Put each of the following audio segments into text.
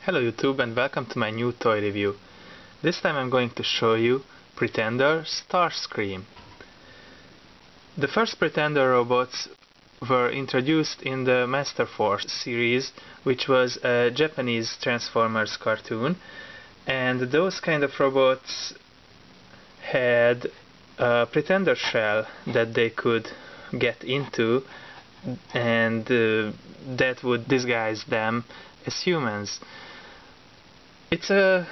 Hello YouTube and welcome to my new toy review. This time I'm going to show you Pretender Starscream. The first Pretender robots were introduced in the Master Force series, which was a Japanese Transformers cartoon, and those kind of robots had a Pretender shell that they could get into, and that would disguise them as humans. It's a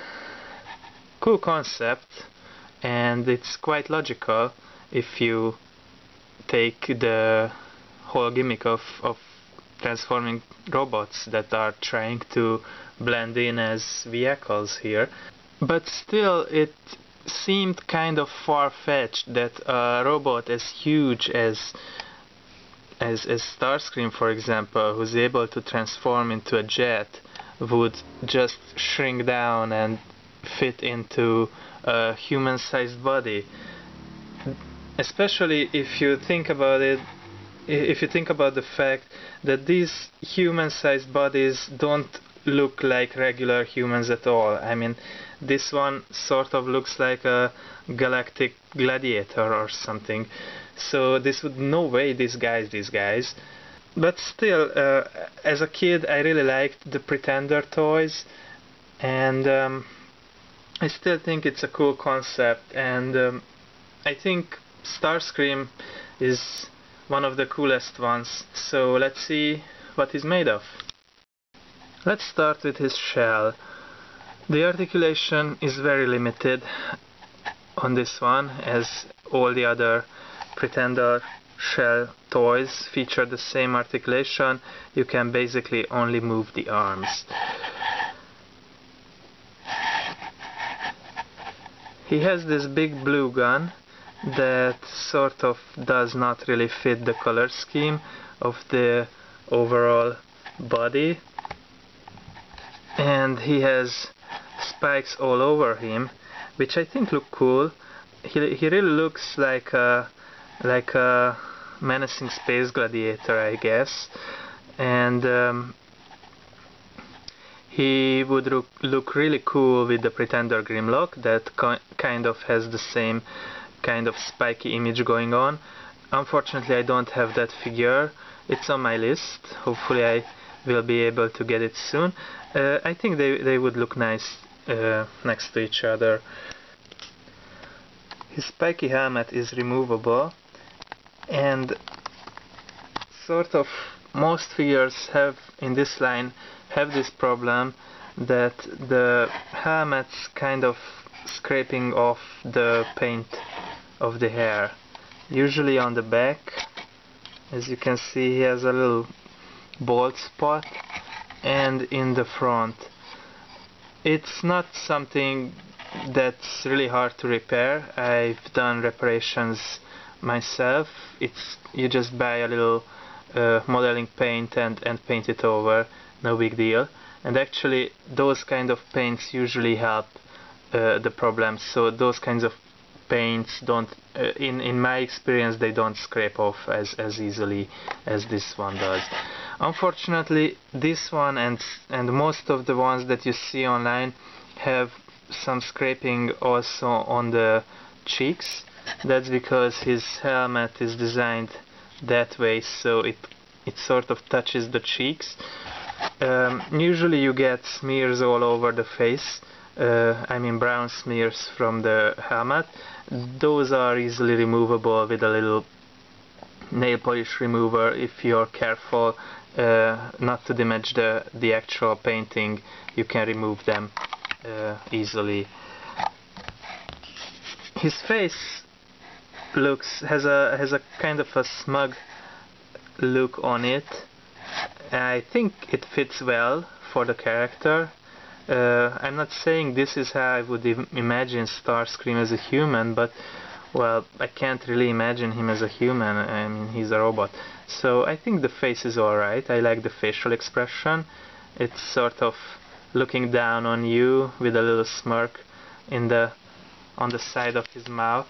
cool concept, and it's quite logical if you take the whole gimmick of transforming robots that are trying to blend in as vehicles here. But still, it seemed kind of far-fetched that a robot as huge as Starscream, for example, who's able to transform into a jet, would just shrink down and fit into a human-sized body. Especially if you think about it, if you think about the fact that these human-sized bodies don't look like regular humans at all. I mean, this one sort of looks like a galactic gladiator or something. So this would no way disguise these guys. But still, as a kid, I really liked the Pretender toys, and I still think it's a cool concept, and I think Starscream is one of the coolest ones. So let's see what he's made of. Let's start with his shell. The articulation is very limited on this one, as all the other Pretender shell toys feature the same articulation. You can basically only move the arms. He has this big blue gun that sort of does not really fit the color scheme of the overall body, and he has spikes all over him, which I think look cool. He really looks like a menacing space gladiator, I guess, and he would look really cool with the Pretender Grimlock that kind of has the same kind of spiky image going on. Unfortunately, I don't have that figure. It's on my list. Hopefully I will be able to get it soon. I think they would look nice next to each other. His spiky helmet is removable, and sort of most figures have in this line have this problem that the helmet's kind of scraping off the paint of the hair. Usually on the back, as you can see, he has a little bald spot, and in the front. It's not something that's really hard to repair. I've done reparations myself. You just buy a little modeling paint and paint it over, no big deal. And actually those kind of paints usually help the problem, so those kinds of paints don't, in my experience, they don't scrape off as easily as this one does. Unfortunately, this one and most of the ones that you see online have some scraping also on the cheeks. That's because his helmet is designed that way, so it sort of touches the cheeks. Usually you get smears all over the face, I mean brown smears from the helmet. Those are easily removable with a little nail polish remover if you're careful not to damage the actual painting. You can remove them easily. His face has a kind of a smug look on it. I think it fits well for the character. I'm not saying this is how I would imagine Starscream as a human, but well, I can't really imagine him as a human. I mean, he's a robot. So I think the face is alright. I like the facial expression. It's sort of looking down on you with a little smirk on the side of his mouth,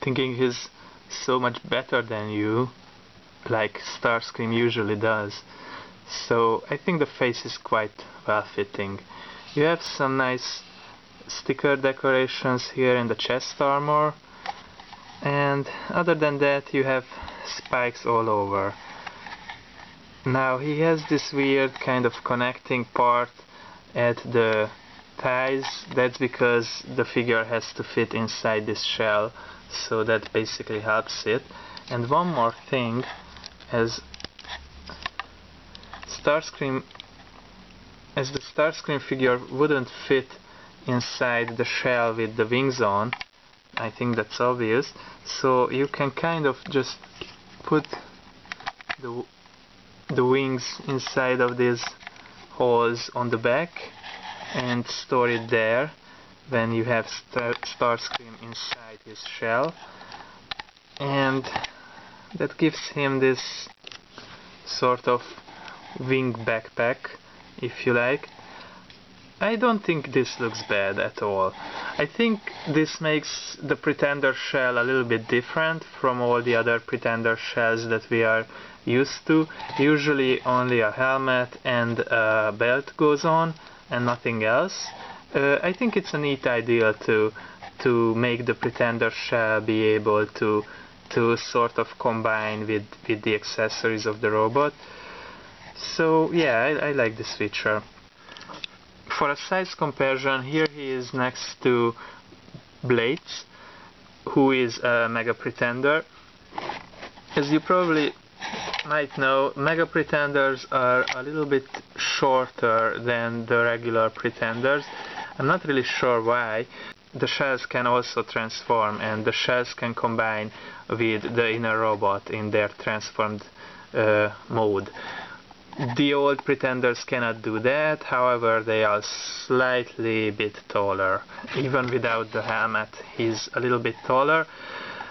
thinking he's so much better than you, like Starscream usually does. so I think the face is quite well fitting. You have some nice sticker decorations here in the chest armor, and other than that you have spikes all over. Now he has this weird kind of connecting part at the thighs. That's because the figure has to fit inside this shell, so that basically helps it. And one more thing, as the Starscream figure wouldn't fit inside the shell with the wings on, I think that's obvious, so you can kind of just put the wings inside of these holes on the back and store it there when you have Starscream inside his shell, and that gives him this sort of wing backpack, if you like. I don't think this looks bad at all. I think this makes the Pretender shell a little bit different from all the other Pretender shells that we are used to. Usually only a helmet and a belt goes on and nothing else. I think it's a neat idea to make the Pretender shell be able to sort of combine with the accessories of the robot. So yeah, I like this feature. For a size comparison, here he is next to Blades, who is a Mega Pretender. As you probably might know, Mega Pretenders are a little bit shorter than the regular Pretenders. I'm not really sure why. The shells can also transform, and the shells can combine with the inner robot in their transformed mode. The old Pretenders cannot do that, however they are slightly bit taller. Even without the helmet he's a little bit taller.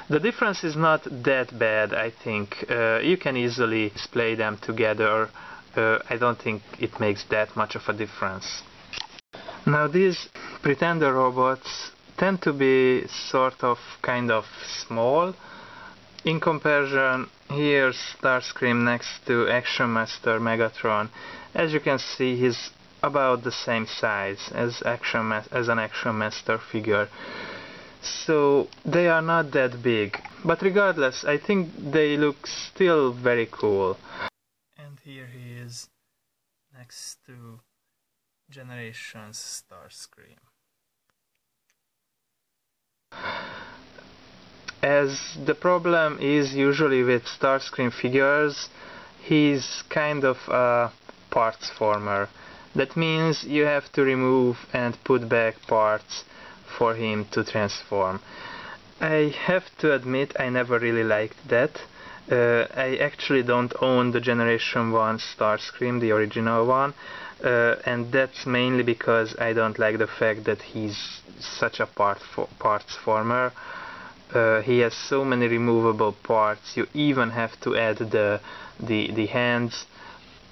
The difference is not that bad, I think. You can easily display them together. I don't think it makes that much of a difference. Now these Pretender robots tend to be sort of kind of small. In comparison, here's Starscream next to Action Master Megatron. As you can see, he's about the same size as an Action Master figure. So they are not that big. But regardless, I think they look still very cool. And here he is next to Generations Starscream. As the problem is usually with Starscream figures, he's kind of a parts former. That means you have to remove and put back parts for him to transform. I have to admit I never really liked that. I actually don't own the Generation 1 Starscream, the original one, and that's mainly because I don't like the fact that he's such a parts former. He has so many removable parts. You even have to add the hands.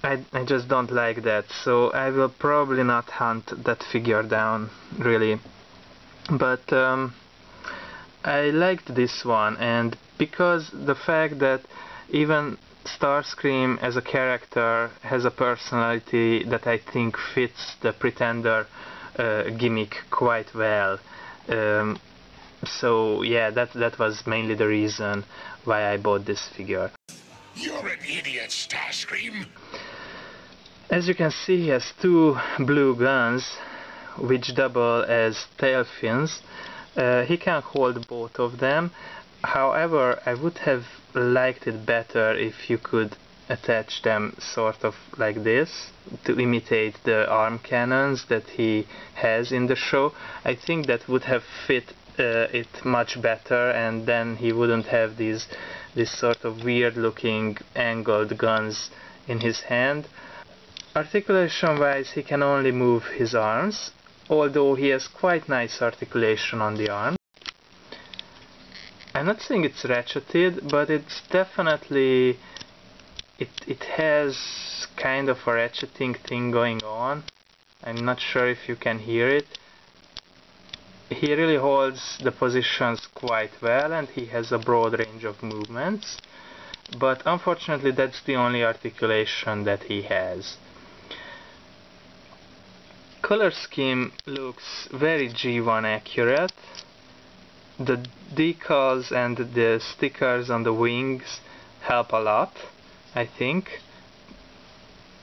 I just don't like that, so I will probably not hunt that figure down, really. But I liked this one, and because the fact that even Starscream as a character has a personality that I think fits the Pretender gimmick quite well. So yeah, that was mainly the reason why I bought this figure. You're an idiot, Starscream! As you can see, he has two blue guns which double as tail fins. He can hold both of them. However, I would have liked it better if you could attach them sort of like this to imitate the arm cannons that he has in the show. I think that would have fit it much better, and then he wouldn't have this sort of weird looking angled guns in his hand. Articulation wise, he can only move his arms, although he has quite nice articulation on the arm. I'm not saying it's ratcheted, but it's definitely it has kind of a ratcheting thing going on. I'm not sure if you can hear it. He really holds the positions quite well, and he has a broad range of movements. but unfortunately that's the only articulation that he has. Color scheme looks very G1 accurate. The decals and the stickers on the wings help a lot, I think.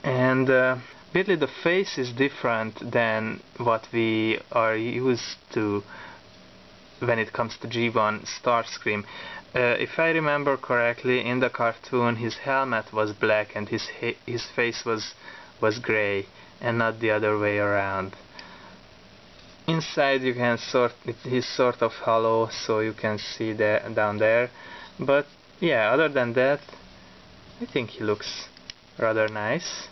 And really the face is different than what we are used to when it comes to G1 Starscream. If I remember correctly, in the cartoon his helmet was black and his face was grey, and not the other way around. Inside you can he's sort of hollow, so you can see that down there. But yeah, other than that, I think he looks rather nice.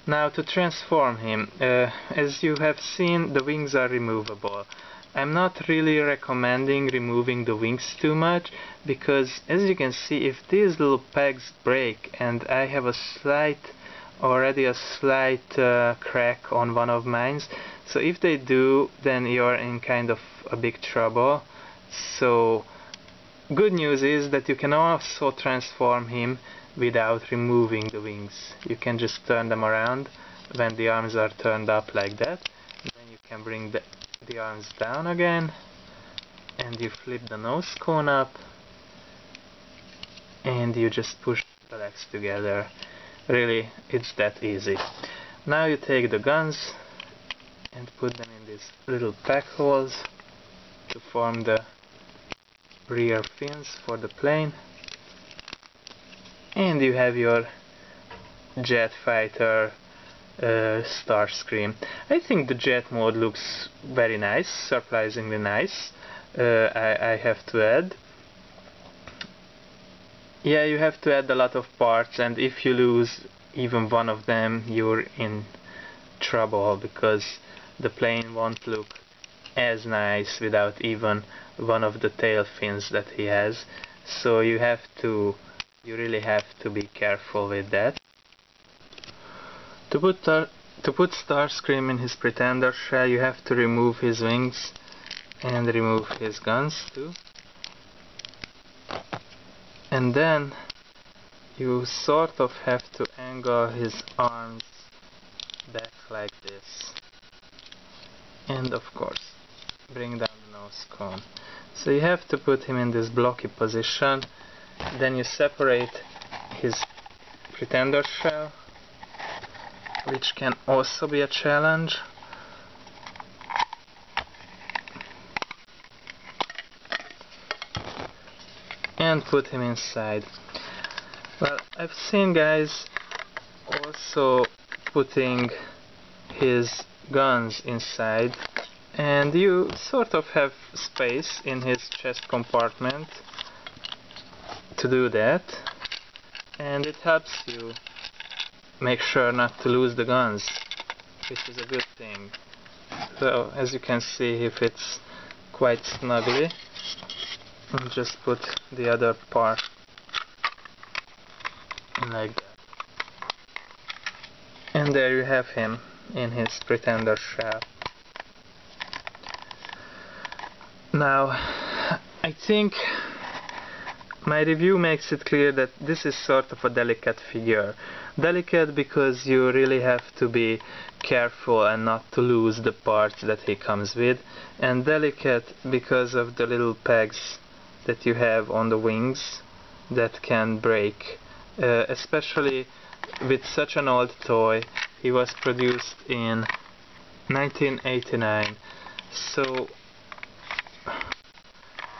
Now to transform him, as you have seen, the wings are removable. I'm not really recommending removing the wings too much, because as you can see, if these little pegs break, and I have already a slight crack on one of mine, so if they do, then you're in kind of a big trouble. So good news is that you can also transform him without removing the wings. You can just turn them around when the arms are turned up like that. Then you can bring the arms down again, and you flip the nose cone up, and you just push the legs together. Really, it's that easy. Now you take the guns and put them in these little pack holes to form the rear fins for the plane. And you have your jet fighter Starscream. I think the jet mode looks very nice, surprisingly nice, I have to add. Yeah, you have to add a lot of parts, and if you lose even one of them, you're in trouble, because the plane won't look as nice without even one of the tail fins that he has. So you really have to be careful with that. To put Starscream in his Pretender shell, you have to remove his wings and remove his guns too. And then you sort of have to angle his arms back like this. And of course, bring down the nose cone. So you have to put him in this blocky position. Then you separate his Pretender shell, which can also be a challenge. And put him inside. Well, I've seen guys also putting his guns inside, and you sort of have space in his chest compartment to do that, and it helps you make sure not to lose the guns, which is a good thing. So as you can see, he fits quite snugly. And just put the other part like that. And there you have him in his Pretender shell. Now, I think my review makes it clear that this is sort of a delicate figure. Delicate because you really have to be careful and not to lose the parts that he comes with, and delicate because of the little pegs that you have on the wings that can break, especially with such an old toy. He was produced in 1989, so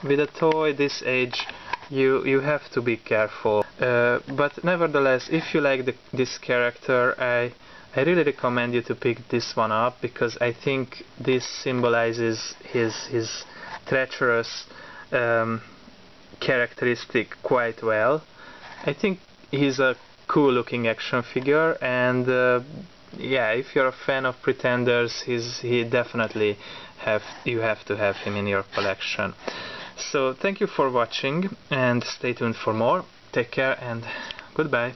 with a toy this age you have to be careful, but nevertheless, if you like this character, I really recommend you to pick this one up, because I think this symbolizes his treacherous characteristic quite well. I think he's a cool looking action figure, and yeah, if you're a fan of Pretenders, he definitely you have to have him in your collection. So thank you for watching, and stay tuned for more. Take care and goodbye.